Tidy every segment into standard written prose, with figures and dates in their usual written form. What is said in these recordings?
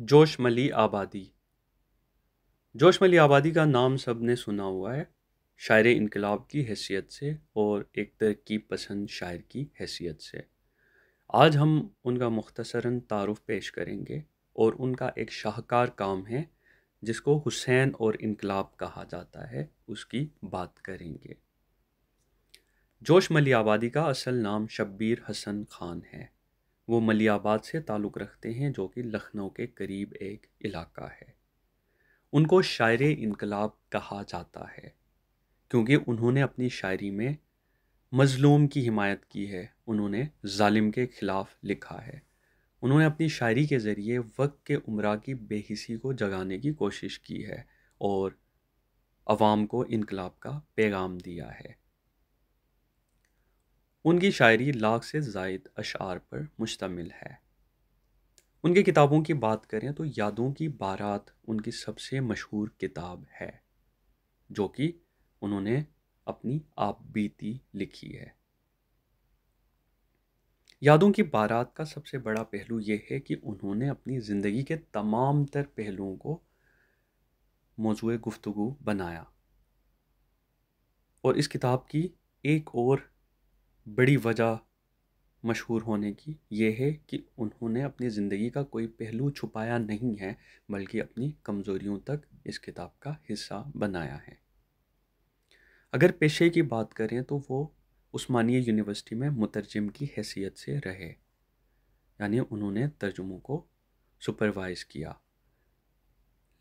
जोशमली आबादी। जोशमली आबादी का नाम सब ने सुना हुआ है, शायर इनकलाब की हैसियत से और एक तरकीब पसंद शायर की हैसियत से। आज हम उनका मुख्तसरन तारुफ पेश करेंगे और उनका एक शाहकार काम है जिसको हुसैन और इनकलाब कहा जाता है, उसकी बात करेंगे। जोशमली आबादी का असल नाम शब्बीर हसन खान है। वो मलियाबाद से ताल्लुक़ रखते हैं जो कि लखनऊ के करीब एक इलाका है। उनको शायर इनकलाब कहा जाता है क्योंकि उन्होंने अपनी शायरी में मज़लूम की हिमायत की है, उन्होंने जालिम के ख़िलाफ़ लिखा है। उन्होंने अपनी शायरी के ज़रिए वक्त के उमरा की बेहिसी को जगाने की कोशिश की है और अवाम को इनकलाब का पैगाम दिया है। उनकी शायरी लाख से ज़ायद अशआर पर मुश्तमिल है। उनकी किताबों की बात करें तो यादों की बारात उनकी सबसे मशहूर किताब है, जो कि उन्होंने अपनी आप बीती लिखी है। यादों की बारात का सबसे बड़ा पहलू यह है कि उन्होंने अपनी ज़िंदगी के तमाम तर पहलुओं को मौजूए गुफ्तगू बनाया। और इस किताब की एक और बड़ी वजह मशहूर होने की ये है कि उन्होंने अपनी ज़िंदगी का कोई पहलू छुपाया नहीं है, बल्कि अपनी कमज़ोरियों तक इस किताब का हिस्सा बनाया है। अगर पेशे की बात करें तो वो उस्मानिया यूनिवर्सिटी में मुतरजिम की हैसियत से रहे, यानी उन्होंने तर्जुमों को सुपरवाइज़ किया।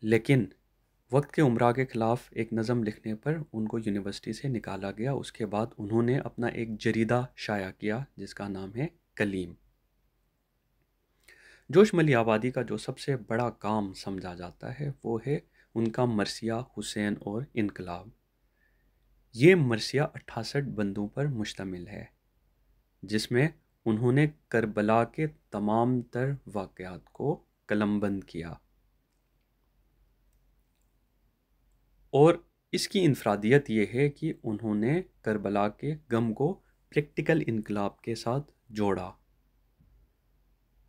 लेकिन वक्त के उमरा के ख़िलाफ़ एक नज़म लिखने पर उनको यूनिवर्सिटी से निकाला गया। उसके बाद उन्होंने अपना एक जरीदा शाया किया जिसका नाम है कलीम। जोशमली आबादी का जो सबसे बड़ा काम समझा जाता है वो है उनका मरसिया हुसैन और इनकलाब। ये मरसिया 68 बंदों पर मुश्तमिल है, जिसमें उन्होंने करबला के तमाम तर वाक़यात को कलमबंद किया। और इसकी इनफरादियत ये है कि उन्होंने करबला के गम को प्रैक्टिकल इनकलाब के साथ जोड़ा।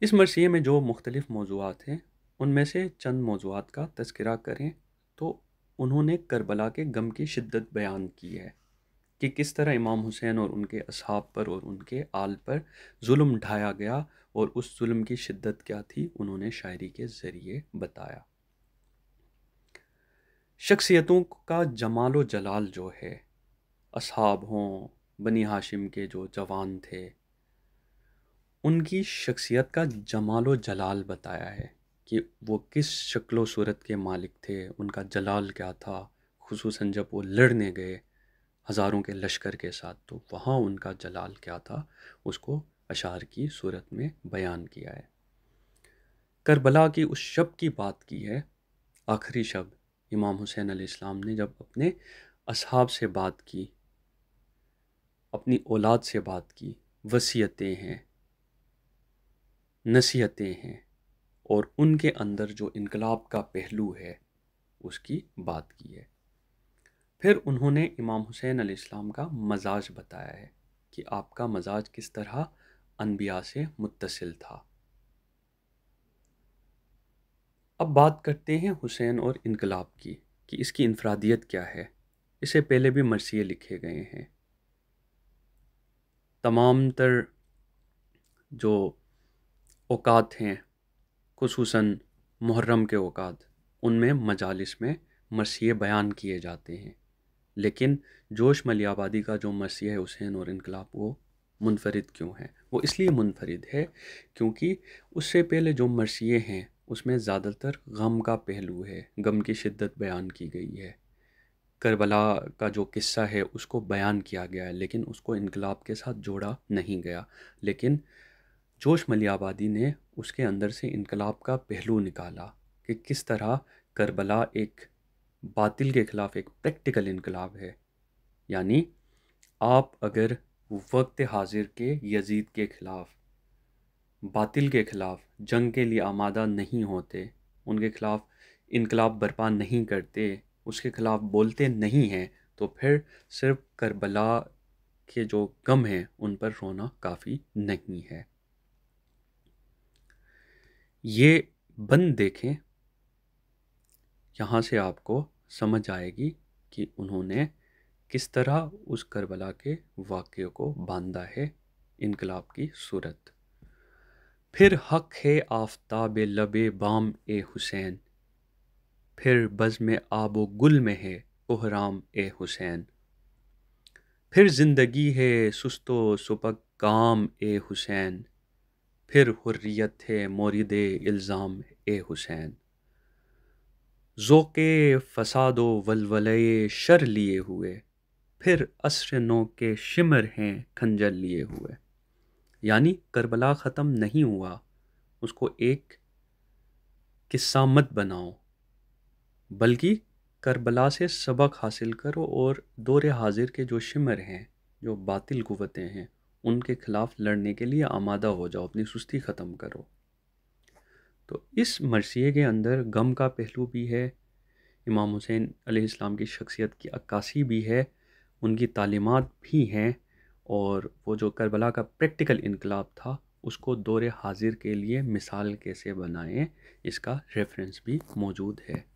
इस मरसिए में जो मुख्तलिफ मौज़ूआत हैं, उनमें से चंद मौज़ूआत का तज़किरा करें तो उन्होंने करबला के गम की शिद्दत बयान की है कि किस तरह इमाम हुसैन और उनके असहाब पर और उनके आल पर जुल्म ढाया गया और उस जुल्म की शिद्दत क्या थी, उन्होंने शायरी के ज़रिए बताया। शख्सियतों का जमालो जलाल जो है, असहाब हों, बनी हाशिम के जो जवान थे, उनकी शख्सियत का जमालो जलाल बताया है कि वो किस शक्लो सूरत के मालिक थे, उनका जलाल क्या था। खुसूसन जब वो लड़ने गए हज़ारों के लश्कर के साथ, तो वहाँ उनका जलाल क्या था, उसको अशार की सूरत में बयान किया है। करबला की उस शब की बात की है, आखिरी शब इमाम हुसैन अलैहिस्सलाम ने जब अपने असहाब से बात की, अपनी औलाद से बात की, वसीयतें हैं, नसीहतें हैं और उनके अंदर जो इनकलाब का पहलू है उसकी बात की है। फिर उन्होंने इमाम हुसैन अलैहिस्सलाम का मजाज बताया है कि आपका मजाज किस तरह अनबिया से मुत्तसिल था। अब बात करते हैं हुसैन और इनकलाब की कि इसकी इनफरादियत क्या है। इससे पहले भी मरसिए लिखे गए हैं। तमाम तर जो औकात हैं, खुसूसन मुहर्रम के औकात, उनमें मजालिस में मरसिए बयान किए जाते हैं। लेकिन जोशमली आबादी का जो मरसिया है हुसैन और इनकलाब, वो मुनफरिद क्यों है? वो इसलिए मुनफरिद है क्योंकि उससे पहले जो मरसिए हैं उसमें ज़्यादातर गम का पहलू है, गम की शिद्दत बयान की गई है। करबला का जो किस्सा है उसको बयान किया गया है, लेकिन उसको इनकलाब के साथ जोड़ा नहीं गया। लेकिन जोशमली आबादी ने उसके अंदर से इनकलाब का पहलू निकाला कि किस तरह करबला एक बातिल के ख़िलाफ़ एक प्रैक्टिकल इनकलाब है। यानी आप अगर वक्त हाजिर के यजीद के ख़िलाफ़, बातिल के ख़िलाफ़ जंग के लिए आमादा नहीं होते, उनके ख़िलाफ़ इनकलाब बर्पा नहीं करते, उसके ख़िलाफ़ बोलते नहीं हैं, तो फिर सिर्फ करबला के जो गम हैं उन पर रोना काफ़ी नहीं है। ये بند دیکھیں، یہاں سے آپ کو سمجھ آئے گی کہ انہوں نے کس طرح اس کربلا کے واقعے کو باندھا ہے انقلاب کی صورت۔ پھر حق ہے آفتاب لب بام اے حسین، پھر بزم آب و گل میں ہے احرام اے حسین، پھر زندگی ہے سست و سپک کام اے حسین، پھر حریت ہے مورد الزام اے حسین، ذوق فساد و ولولے شر لیے ہوئے، پھر عصر نو کے شمر ہیں کھنجر لیے ہوئے۔ یعنی کربلا ختم نہیں ہوا، اس کو ایک قصہ مت بناؤ، بلکہ کربلا سے سبق حاصل کرو اور دور حاضر کے جو شمر ہیں، جو باطل قوتیں ہیں، ان کے خلاف لڑنے کے لیے آمادہ ہو جاؤ، اپنی سستی ختم کرو۔ تو اس مرثیے کے اندر غم کا پہلو بھی ہے، امام حسین علیہ السلام کی شخصیت کی عکاسی بھی ہے، ان کی تعلیمات بھی ہیں، اور وہ جو کربلا کا پریکٹیکل انقلاب تھا اس کو دور حاضر کے لیے مثال کیسے بنائیں، اس کا ریفرنس بھی موجود ہے۔